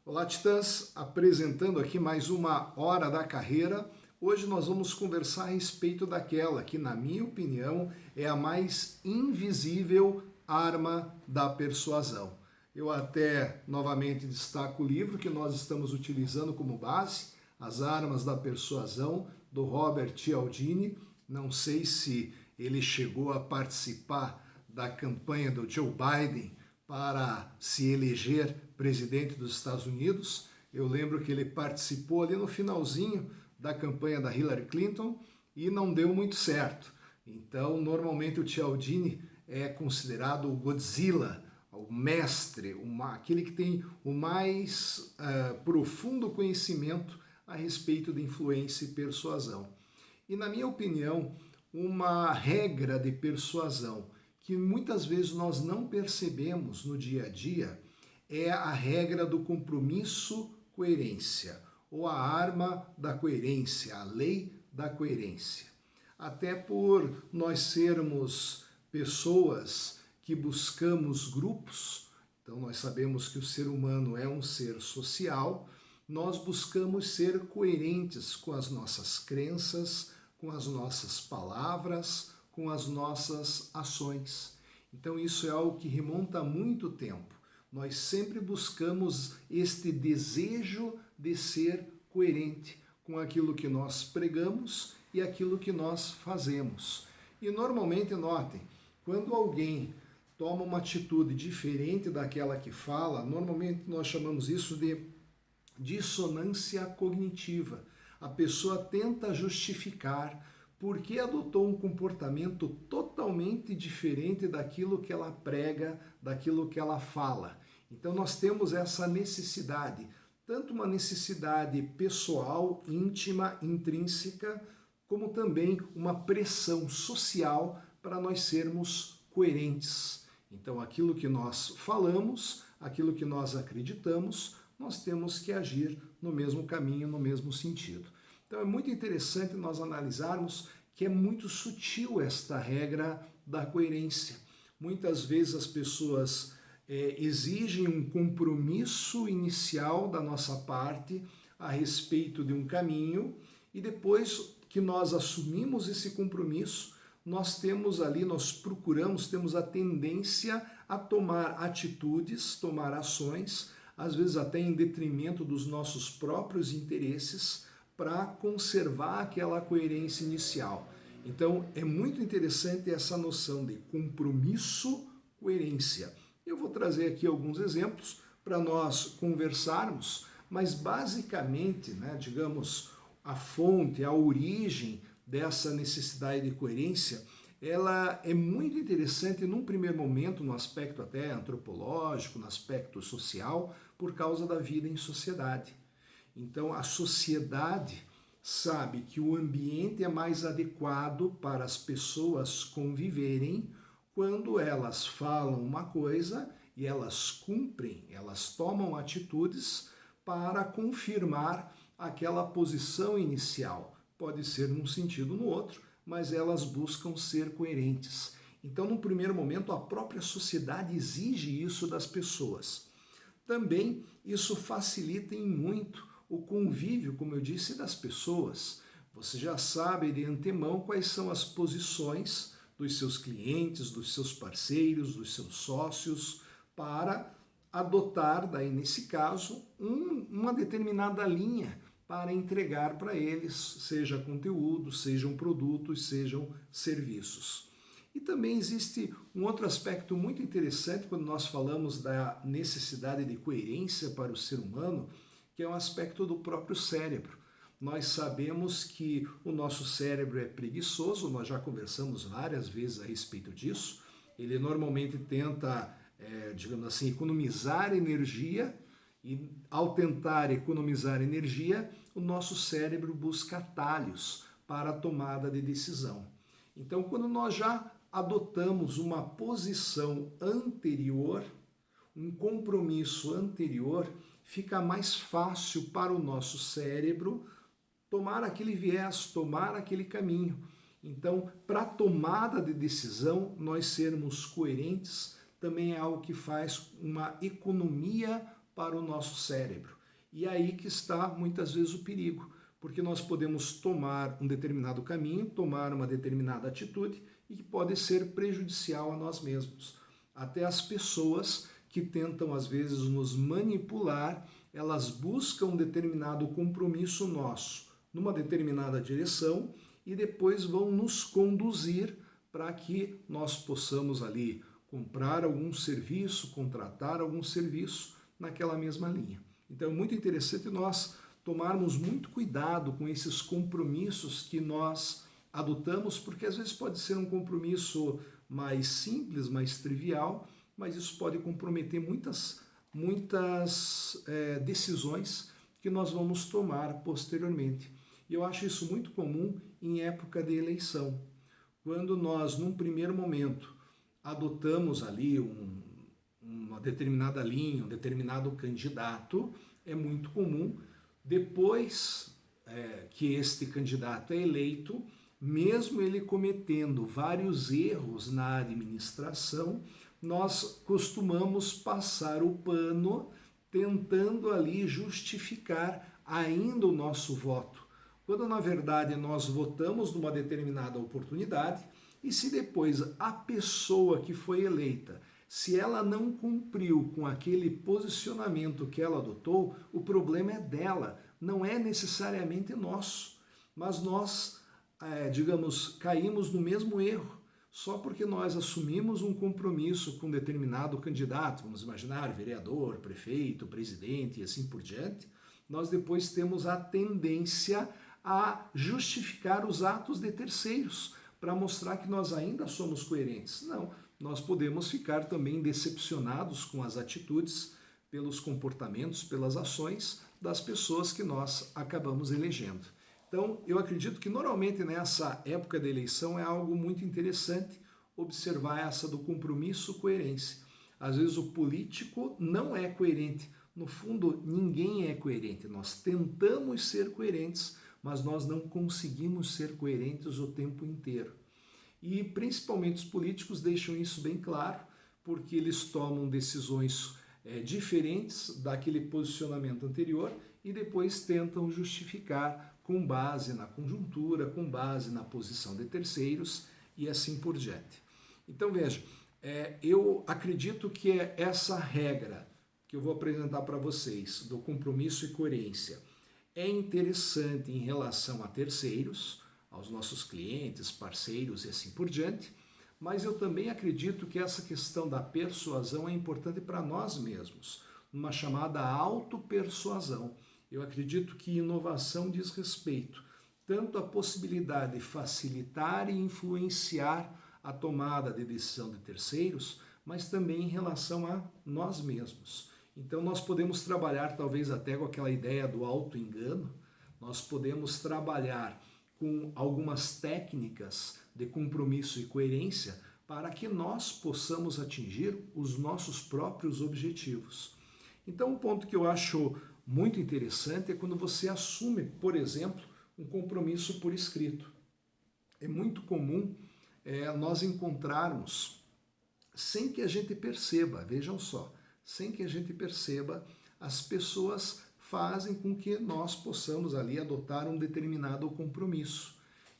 Olá, Titãs, apresentando aqui mais uma hora da carreira. Hoje nós vamos conversar a respeito daquela que, na minha opinião, é a mais invisível arma da persuasão. Eu até novamente destaco o livro que nós estamos utilizando como base, As Armas da Persuasão, do Robert Cialdini. Não sei se ele chegou a participar da campanha do Joe Biden para se eleger presidente dos Estados Unidos. Eu lembro que ele participou ali no finalzinho da campanha da Hillary Clinton e não deu muito certo. Então, normalmente o Cialdini é considerado o Godzilla, o mestre, aquele que tem o mais profundo conhecimento a respeito de influência e persuasão. E, na minha opinião, uma regra de persuasão que muitas vezes nós não percebemos no dia a dia é a regra do compromisso-coerência, ou a arma da coerência, a lei da coerência. Até por nós sermos pessoas que buscamos grupos, então nós sabemos que o ser humano é um ser social, nós buscamos ser coerentes com as nossas crenças, com as nossas palavras, com as nossas ações. Então isso é algo que remonta a muito tempo. Nós sempre buscamos este desejo de ser coerente com aquilo que nós pregamos e aquilo que nós fazemos. E normalmente, notem, quando alguém toma uma atitude diferente daquela que fala, normalmente nós chamamos isso de dissonância cognitiva. A pessoa tenta justificar por que adotou um comportamento totalmente diferente daquilo que ela prega, daquilo que ela fala. Então nós temos essa necessidade, tanto uma necessidade pessoal, íntima, intrínseca, como também uma pressão social para nós sermos coerentes. Então aquilo que nós falamos, aquilo que nós acreditamos, nós temos que agir no mesmo caminho, no mesmo sentido. Então é muito interessante nós analisarmos que é muito sutil esta regra da coerência. Muitas vezes as pessoas exigem um compromisso inicial da nossa parte a respeito de um caminho e depois que nós assumimos esse compromisso, nós temos a tendência a tomar atitudes, tomar ações, às vezes até em detrimento dos nossos próprios interesses, para conservar aquela coerência inicial. Então, é muito interessante essa noção de compromisso-coerência. Eu vou trazer aqui alguns exemplos para nós conversarmos, mas basicamente, digamos, a fonte, a origem dessa necessidade de coerência, ela é muito interessante num primeiro momento, no aspecto até antropológico, no aspecto social, por causa da vida em sociedade. Então, a sociedade sabe que o ambiente é mais adequado para as pessoas conviverem quando elas falam uma coisa e elas cumprem, elas tomam atitudes para confirmar aquela posição inicial. Pode ser num sentido ou no outro, mas elas buscam ser coerentes. Então, no primeiro momento, a própria sociedade exige isso das pessoas. Também isso facilita em muito o convívio, como eu disse, das pessoas. Você já sabe de antemão quais são as posições dos seus clientes, dos seus parceiros, dos seus sócios, para adotar, daí nesse caso, uma determinada linha para entregar para eles, seja conteúdo, sejam produtos, sejam serviços. E também existe um outro aspecto muito interessante quando nós falamos da necessidade de coerência para o ser humano, que é um aspecto do próprio cérebro. Nós sabemos que o nosso cérebro é preguiçoso, nós já conversamos várias vezes a respeito disso. Ele normalmente tenta, digamos assim, economizar energia e, ao tentar economizar energia, o nosso cérebro busca atalhos para a tomada de decisão. Então, quando nós já adotamos uma posição anterior, um compromisso anterior, fica mais fácil para o nosso cérebro tomar aquele viés, tomar aquele caminho. Então, para a tomada de decisão, nós sermos coerentes também é algo que faz uma economia para o nosso cérebro. E aí que está muitas vezes o perigo, porque nós podemos tomar um determinado caminho, tomar uma determinada atitude e que pode ser prejudicial a nós mesmos. Até as pessoas que tentam às vezes nos manipular, elas buscam um determinado compromisso nosso numa determinada direção e depois vão nos conduzir para que nós possamos ali comprar algum serviço, contratar algum serviço naquela mesma linha. Então é muito interessante nós tomarmos muito cuidado com esses compromissos que nós adotamos, porque às vezes pode ser um compromisso mais simples, mais trivial, mas isso pode comprometer muitas decisões que nós vamos tomar posteriormente. E eu acho isso muito comum em época de eleição. Quando nós, num primeiro momento, adotamos ali uma determinada linha, um determinado candidato, é muito comum, depois que este candidato é eleito, mesmo ele cometendo vários erros na administração, nós costumamos passar o pano tentando ali justificar ainda o nosso voto, quando na verdade nós votamos numa determinada oportunidade e se depois a pessoa que foi eleita, se ela não cumpriu com aquele posicionamento que ela adotou, o problema é dela, não é necessariamente nosso, mas nós, caímos no mesmo erro, só porque nós assumimos um compromisso com determinado candidato, vamos imaginar vereador, prefeito, presidente e assim por diante, nós depois temos a tendência a justificar os atos de terceiros para mostrar que nós ainda somos coerentes. Não, nós podemos ficar também decepcionados com as atitudes, pelos comportamentos, pelas ações das pessoas que nós acabamos elegendo. Então, eu acredito que normalmente nessa época da eleição é algo muito interessante observar essa do compromisso coerência. Às vezes o político não é coerente. No fundo, ninguém é coerente. Nós tentamos ser coerentes, mas nós não conseguimos ser coerentes o tempo inteiro. E principalmente os políticos deixam isso bem claro, porque eles tomam decisões diferentes daquele posicionamento anterior e depois tentam justificar com base na conjuntura, com base na posição de terceiros e assim por diante. Então veja, eu acredito que é essa regra que eu vou apresentar para vocês, do compromisso e coerência, é interessante em relação a terceiros, aos nossos clientes, parceiros e assim por diante, mas eu também acredito que essa questão da persuasão é importante para nós mesmos, uma chamada autopersuasão. Eu acredito que inovação diz respeito tanto à possibilidade de facilitar e influenciar a tomada de decisão de terceiros, mas também em relação a nós mesmos. Então nós podemos trabalhar talvez até com aquela ideia do auto-engano, nós podemos trabalhar com algumas técnicas de compromisso e coerência para que nós possamos atingir os nossos próprios objetivos. Então, um ponto que eu acho muito interessante é quando você assume, por exemplo, um compromisso por escrito. É muito comum nós encontrarmos, sem que a gente perceba, vejam só, sem que a gente perceba, as pessoas fazem com que nós possamos ali adotar um determinado compromisso.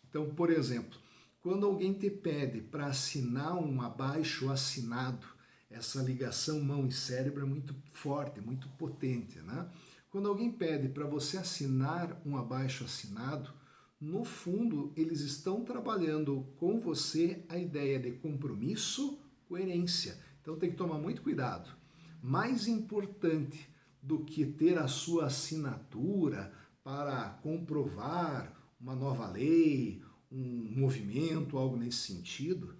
Então, por exemplo, quando alguém te pede para assinar um abaixo-assinado, essa ligação mão e cérebro é muito forte, muito potente, né? Quando alguém pede para você assinar um abaixo-assinado, no fundo, eles estão trabalhando com você a ideia de compromisso, coerência. Então tem que tomar muito cuidado. Mais importante do que ter a sua assinatura para comprovar uma nova lei, um movimento, algo nesse sentido,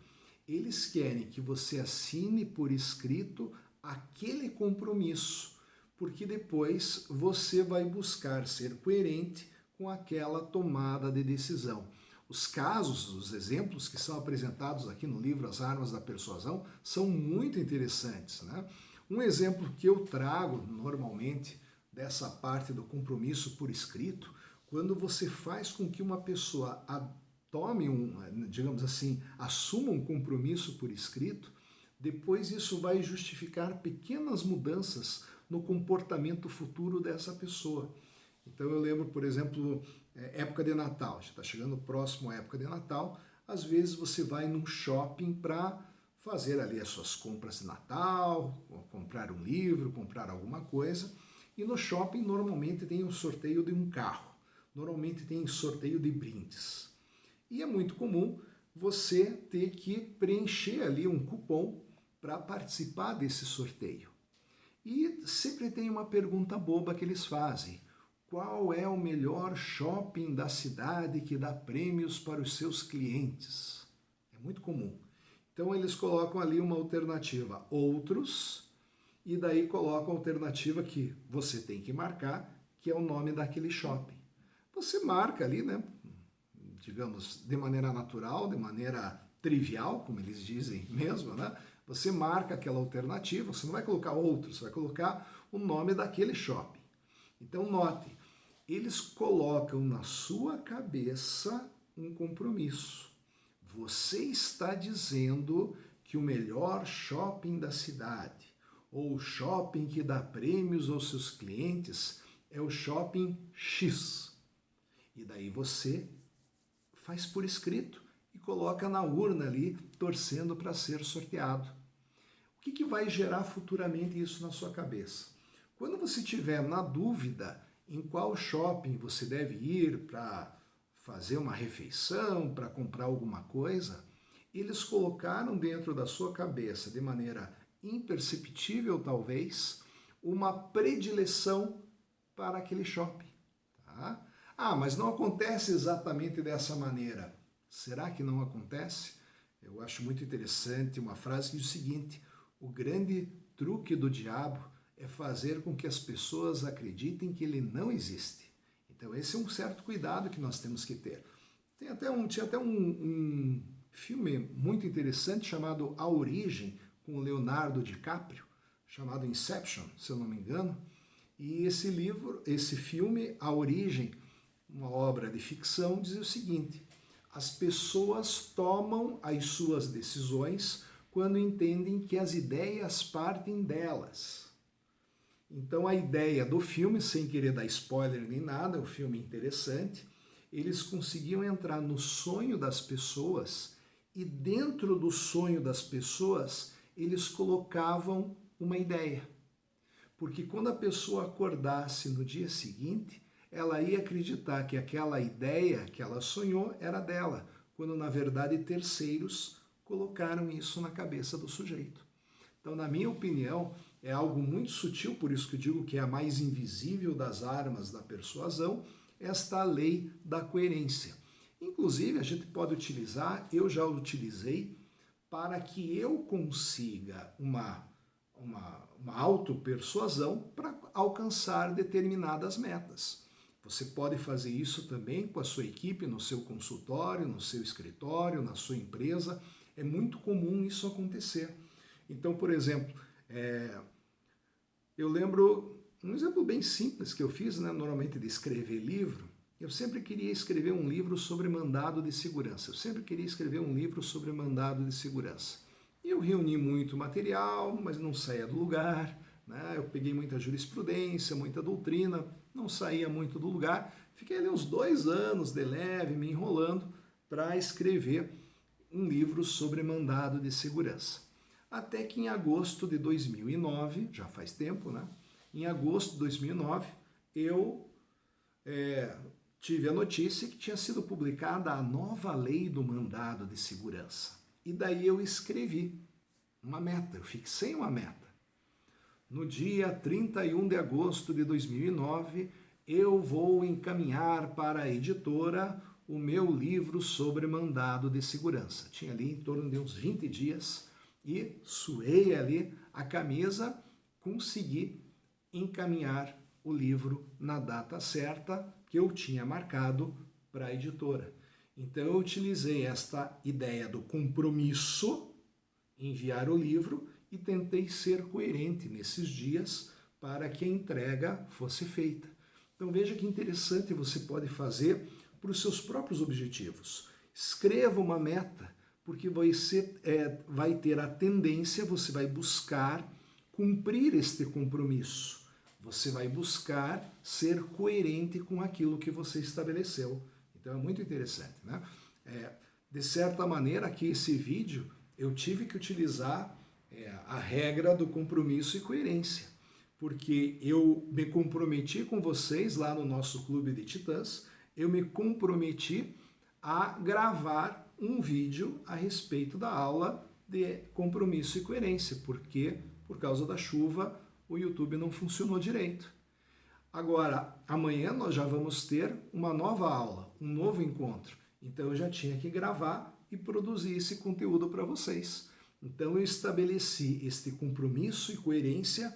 eles querem que você assine por escrito aquele compromisso, porque depois você vai buscar ser coerente com aquela tomada de decisão. Os casos, os exemplos que são apresentados aqui no livro As Armas da Persuasão são muito interessantes, né? Um exemplo que eu trago normalmente dessa parte do compromisso por escrito, quando você faz com que uma pessoa tome digamos assim, assuma um compromisso por escrito, depois isso vai justificar pequenas mudanças no comportamento futuro dessa pessoa. Então eu lembro, por exemplo, época de Natal, já está chegando próximo à época de Natal, às vezes você vai num shopping para fazer ali as suas compras de Natal, comprar um livro, comprar alguma coisa, e no shopping normalmente tem um sorteio de um carro, normalmente tem sorteio de brindes. E é muito comum você ter que preencher ali um cupom para participar desse sorteio. E sempre tem uma pergunta boba que eles fazem. Qual é o melhor shopping da cidade que dá prêmios para os seus clientes? É muito comum. Então eles colocam ali uma alternativa, outros, e daí colocam a alternativa que você tem que marcar, que é o nome daquele shopping. Você marca ali, né, digamos, de maneira natural, de maneira trivial, como eles dizem mesmo, né? Você marca aquela alternativa, você não vai colocar outro, você vai colocar o nome daquele shopping. Então note, eles colocam na sua cabeça um compromisso. Você está dizendo que o melhor shopping da cidade, ou o shopping que dá prêmios aos seus clientes, é o shopping X. E daí você faz por escrito e coloca na urna ali, torcendo para ser sorteado. O que vai gerar futuramente isso na sua cabeça? Quando você estiver na dúvida em qual shopping você deve ir para fazer uma refeição, para comprar alguma coisa, eles colocaram dentro da sua cabeça, de maneira imperceptível talvez, uma predileção para aquele shopping. Tá? Ah, mas não acontece exatamente dessa maneira. Será que não acontece? Eu acho muito interessante uma frase que diz o seguinte: o grande truque do diabo é fazer com que as pessoas acreditem que ele não existe. Então esse é um certo cuidado que nós temos que ter. Tinha até um filme muito interessante chamado A Origem, com o Leonardo DiCaprio, chamado Inception, se eu não me engano. E esse filme, A Origem, uma obra de ficção, diz o seguinte: as pessoas tomam as suas decisões quando entendem que as ideias partem delas. Então a ideia do filme, sem querer dar spoiler nem nada, é um filme interessante, eles conseguiam entrar no sonho das pessoas e dentro do sonho das pessoas eles colocavam uma ideia. Porque quando a pessoa acordasse no dia seguinte, ela ia acreditar que aquela ideia que ela sonhou era dela, quando na verdade terceiros colocaram isso na cabeça do sujeito. Então, na minha opinião, é algo muito sutil, por isso que eu digo que é a mais invisível das armas da persuasão, esta lei da coerência. Inclusive, a gente pode utilizar, eu já utilizei, para que eu consiga uma autopersuasão para alcançar determinadas metas. Você pode fazer isso também com a sua equipe, no seu consultório, no seu escritório, na sua empresa. É muito comum isso acontecer. Então, por exemplo, eu lembro um exemplo bem simples que eu fiz, né, normalmente de escrever livro. Eu sempre queria escrever um livro sobre mandado de segurança. Eu sempre queria escrever um livro sobre mandado de segurança. E eu reuni muito material, mas não saía do lugar, né? Eu peguei muita jurisprudência, muita doutrina, não saía muito do lugar. Fiquei ali uns 2 anos de leve, me enrolando para escrever um livro sobre mandado de segurança. Até que em agosto de 2009, já faz tempo, né? Em agosto de 2009, eu tive a notícia que tinha sido publicada a nova lei do mandado de segurança. E daí eu escrevi uma meta, eu fixei uma meta. No dia 31 de agosto de 2009, eu vou encaminhar para a editora o meu livro sobre mandado de segurança. Tinha ali em torno de uns 20 dias e suei ali a camisa, consegui encaminhar o livro na data certa que eu tinha marcado para a editora. Então eu utilizei esta ideia do compromisso, enviar o livro, e tentei ser coerente nesses dias para que a entrega fosse feita. Então veja que interessante você pode fazer para os seus próprios objetivos. Escreva uma meta, porque vai ter a tendência, você vai buscar cumprir este compromisso. Você vai buscar ser coerente com aquilo que você estabeleceu. Então é muito interessante, né? De certa maneira, aqui esse vídeo, eu tive que utilizar a regra do compromisso e coerência, porque eu me comprometi com vocês lá no nosso Clube de Titãs, eu me comprometi a gravar um vídeo a respeito da aula de compromisso e coerência, porque por causa da chuva o YouTube não funcionou direito. Agora, amanhã nós já vamos ter uma nova aula, um novo encontro. Então eu já tinha que gravar e produzir esse conteúdo para vocês. Então eu estabeleci este compromisso e coerência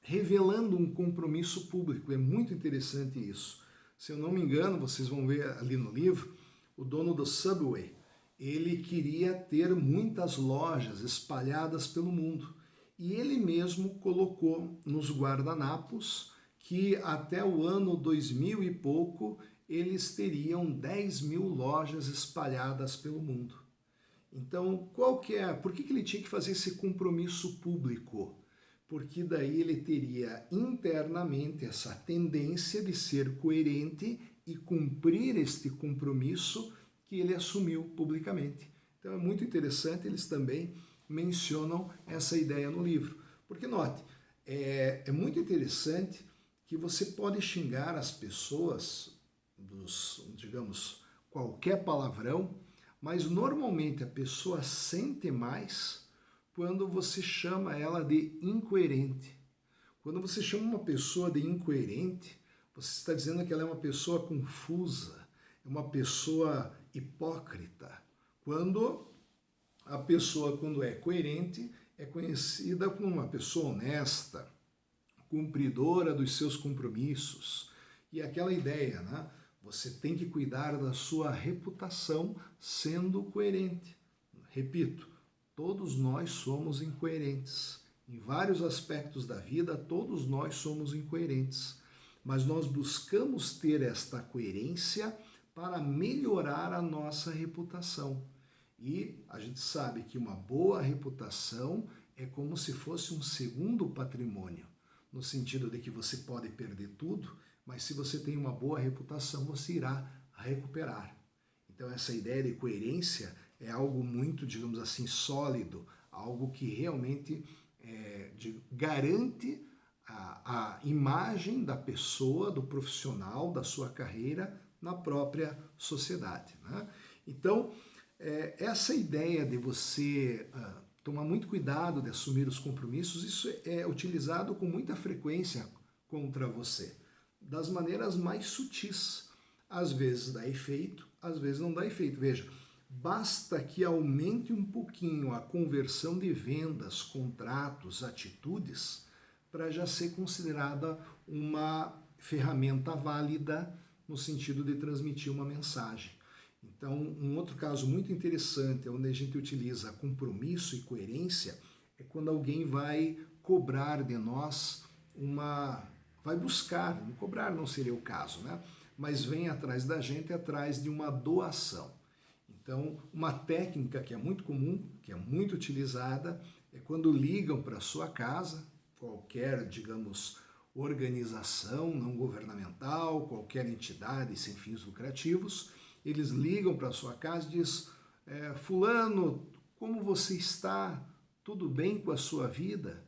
revelando um compromisso público. É muito interessante isso. Se eu não me engano, vocês vão ver ali no livro, o dono do Subway, ele queria ter muitas lojas espalhadas pelo mundo. E ele mesmo colocou nos guardanapos que até o ano 2000 e pouco, eles teriam 10.000 lojas espalhadas pelo mundo. Então, por que ele tinha que fazer esse compromisso público? Porque daí ele teria internamente essa tendência de ser coerente e cumprir este compromisso que ele assumiu publicamente. Então é muito interessante, eles também mencionam essa ideia no livro. Porque note, é muito interessante que você pode xingar as pessoas, digamos, qualquer palavrão, mas normalmente a pessoa sente mais quando você chama ela de incoerente. Quando você chama uma pessoa de incoerente, você está dizendo que ela é uma pessoa confusa, é uma pessoa hipócrita. Quando a pessoa, quando é coerente, é conhecida como uma pessoa honesta, cumpridora dos seus compromissos. E aquela ideia, né? Você tem que cuidar da sua reputação sendo coerente. Repito, todos nós somos incoerentes. Em vários aspectos da vida, todos nós somos incoerentes. Mas nós buscamos ter esta coerência para melhorar a nossa reputação. E a gente sabe que uma boa reputação é como se fosse um segundo patrimônio, no sentido de que você pode perder tudo, mas se você tem uma boa reputação, você irá recuperar. Então essa ideia de coerência é algo muito, digamos assim, sólido, algo que realmente garante a imagem da pessoa, do profissional, da sua carreira na própria sociedade, né? Então, essa ideia de você tomar muito cuidado de assumir os compromissos, isso é utilizado com muita frequência contra você, das maneiras mais sutis. Às vezes dá efeito, às vezes não dá efeito. Veja, basta que aumente um pouquinho a conversão de vendas, contratos, atitudes, para já ser considerada uma ferramenta válida no sentido de transmitir uma mensagem. Então, um outro caso muito interessante, onde a gente utiliza compromisso e coerência, é quando alguém vai cobrar de nós vai buscar, não cobrar não seria o caso, né? Mas vem atrás da gente, atrás de uma doação. Então, uma técnica que é muito comum, que é muito utilizada, é quando ligam para a sua casa, qualquer, digamos, organização não governamental, qualquer entidade sem fins lucrativos, eles ligam para a sua casa e dizem, fulano, como você está? Tudo bem com a sua vida?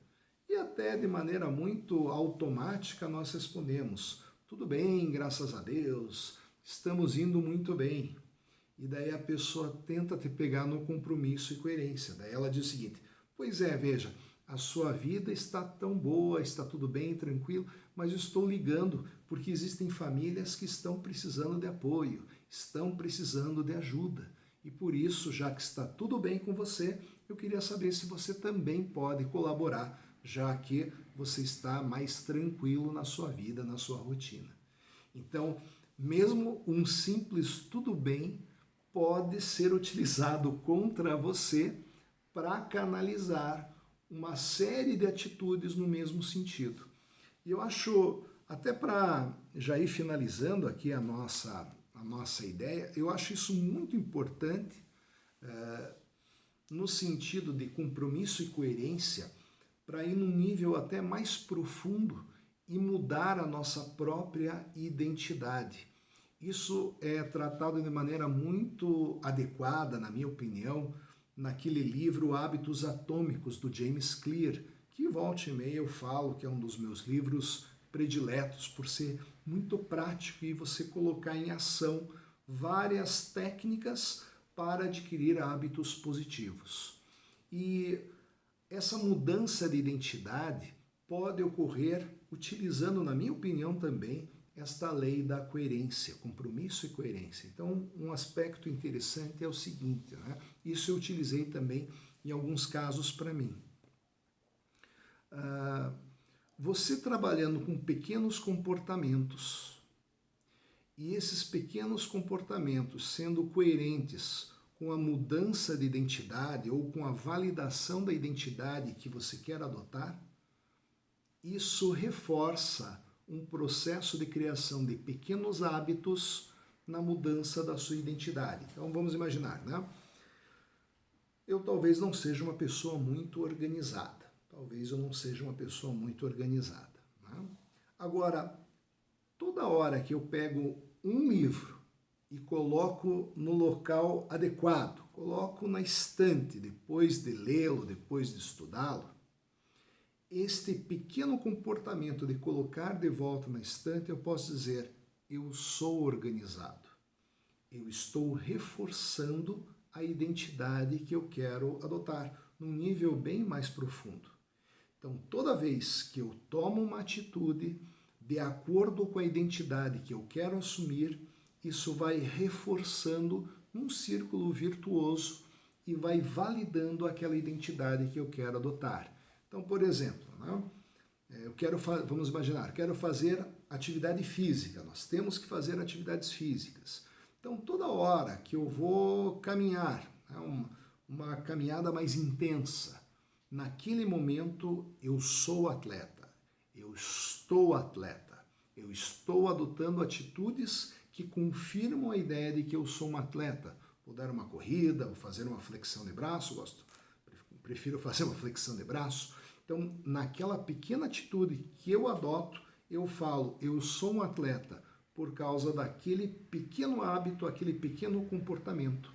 E até de maneira muito automática nós respondemos, tudo bem, graças a Deus, estamos indo muito bem. E daí a pessoa tenta te pegar no compromisso e coerência. Daí ela diz o seguinte, pois é, veja, a sua vida está tão boa, está tudo bem, tranquilo, mas eu estou ligando porque existem famílias que estão precisando de apoio, estão precisando de ajuda. E por isso, já que está tudo bem com você, eu queria saber se você também pode colaborar, já que você está mais tranquilo na sua vida, na sua rotina. Então, mesmo um simples tudo bem pode ser utilizado contra você para canalizar uma série de atitudes no mesmo sentido. E eu acho, até para já ir finalizando aqui a nossa ideia, eu acho isso muito importante no sentido de compromisso e coerência para ir num nível até mais profundo e mudar a nossa própria identidade. Isso é tratado de maneira muito adequada, na minha opinião, naquele livro Hábitos Atômicos, do James Clear, que volta e meia eu falo que é um dos meus livros prediletos, por ser muito prático e você colocar em ação várias técnicas para adquirir hábitos positivos. E essa mudança de identidade pode ocorrer utilizando, na minha opinião também, esta lei da coerência, compromisso e coerência. Então, um aspecto interessante é o seguinte, né? Isso eu utilizei também em alguns casos para mim. Você trabalhando com pequenos comportamentos e esses pequenos comportamentos sendo coerentes com a mudança de identidade ou com a validação da identidade que você quer adotar, isso reforça um processo de criação de pequenos hábitos na mudança da sua identidade. Então vamos imaginar, né? Eu talvez não seja uma pessoa muito organizada. Né? Agora, toda hora que eu pego um livro e coloco no local adequado, coloco na estante depois de lê-lo, depois de estudá-lo, este pequeno comportamento de colocar de volta na estante, eu posso dizer, eu sou organizado. Eu estou reforçando a identidade que eu quero adotar, num nível bem mais profundo. Então, toda vez que eu tomo uma atitude de acordo com a identidade que eu quero assumir, isso vai reforçando um círculo virtuoso e vai validando aquela identidade que eu quero adotar. Então, por exemplo, né, vamos imaginar, quero fazer atividade física, nós temos que fazer atividades físicas. Então, toda hora que eu vou caminhar, né, uma caminhada mais intensa, naquele momento eu sou atleta, eu estou adotando atitudes que confirmam a ideia de que eu sou um atleta. Vou dar uma corrida, vou fazer uma flexão de braço, prefiro fazer uma flexão de braço. Então, naquela pequena atitude que eu adoto, eu falo, eu sou um atleta por causa daquele pequeno hábito, aquele pequeno comportamento.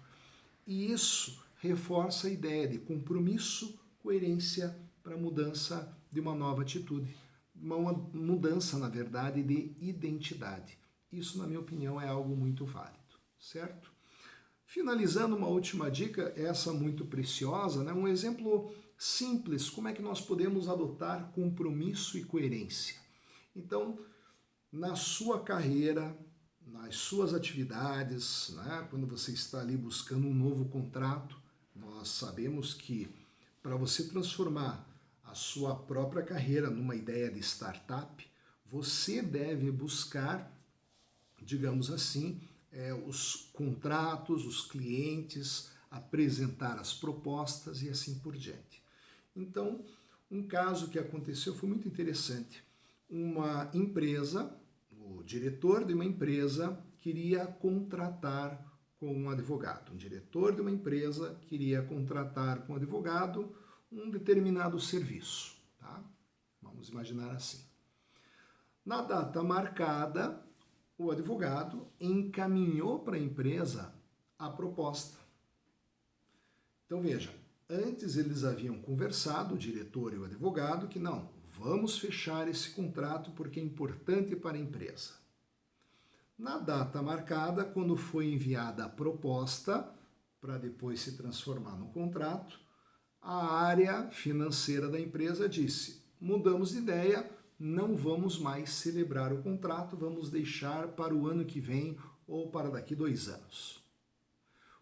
E isso reforça a ideia de compromisso, coerência para a mudança de uma nova atitude. Uma mudança, na verdade, de identidade. Isso, na minha opinião, é algo muito válido, certo? Finalizando, uma última dica, essa muito preciosa, né? Um exemplo simples, como é que nós podemos adotar compromisso e coerência. Então, na sua carreira, nas suas atividades, né? Quando você está ali buscando um novo contrato, nós sabemos que para você transformar a sua própria carreira numa ideia de startup, você deve buscar, digamos assim, os contratos, os clientes, apresentar as propostas e assim por diante. Então, um caso que aconteceu foi muito interessante. Uma empresa, o diretor de uma empresa queria contratar com um advogado. Um diretor de uma empresa queria contratar com um advogado um determinado serviço. Tá? Vamos imaginar assim. Na data marcada, o advogado encaminhou para a empresa a proposta. Então veja, antes eles haviam conversado, o diretor e o advogado, que não, vamos fechar esse contrato porque é importante para a empresa. Na data marcada, quando foi enviada a proposta, para depois se transformar no contrato, a área financeira da empresa disse, mudamos de ideia, não vamos mais celebrar o contrato, vamos deixar para o ano que vem ou para daqui 2 anos.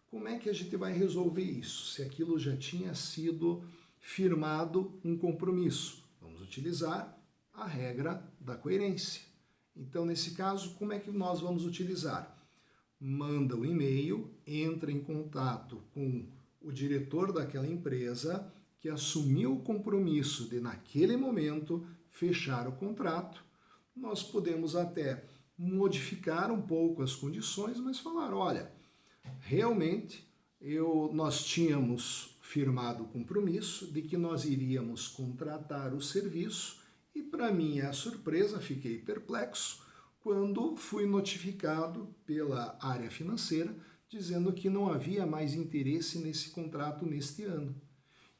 Como é que a gente vai resolver isso? Se aquilo já tinha sido firmado um compromisso, vamos utilizar a regra da coerência. Então, nesse caso, como é que nós vamos utilizar? Manda um e-mail, entra em contato com o diretor daquela empresa que assumiu o compromisso de, naquele momento, fechar o contrato. Nós podemos até modificar um pouco as condições, mas falar, olha, realmente nós tínhamos firmado o compromisso de que nós iríamos contratar o serviço e, para minha surpresa, fiquei perplexo quando fui notificado pela área financeira dizendo que não havia mais interesse nesse contrato neste ano.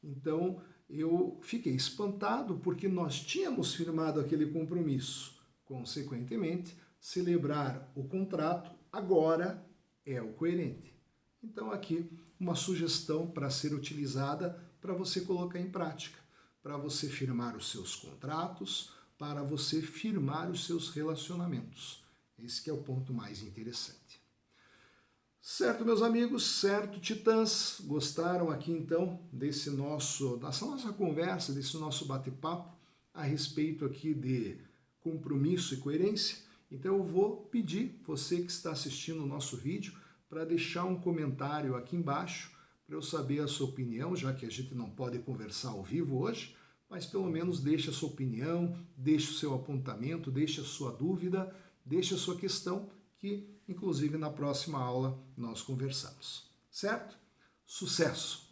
Então, eu fiquei espantado porque nós tínhamos firmado aquele compromisso. Consequentemente, celebrar o contrato agora é o coerente. Então, aqui uma sugestão para ser utilizada para você colocar em prática, para você firmar os seus contratos, para você firmar os seus relacionamentos. Esse que é o ponto mais interessante. Certo, meus amigos, certo, titãs, gostaram aqui então dessa nossa conversa, desse nosso bate-papo a respeito aqui de compromisso e coerência? Então eu vou pedir você que está assistindo o nosso vídeo para deixar um comentário aqui embaixo para eu saber a sua opinião, já que a gente não pode conversar ao vivo hoje, mas pelo menos deixe a sua opinião, deixe o seu apontamento, deixe a sua dúvida, deixe a sua questão, que inclusive na próxima aula nós conversamos. Certo? Sucesso!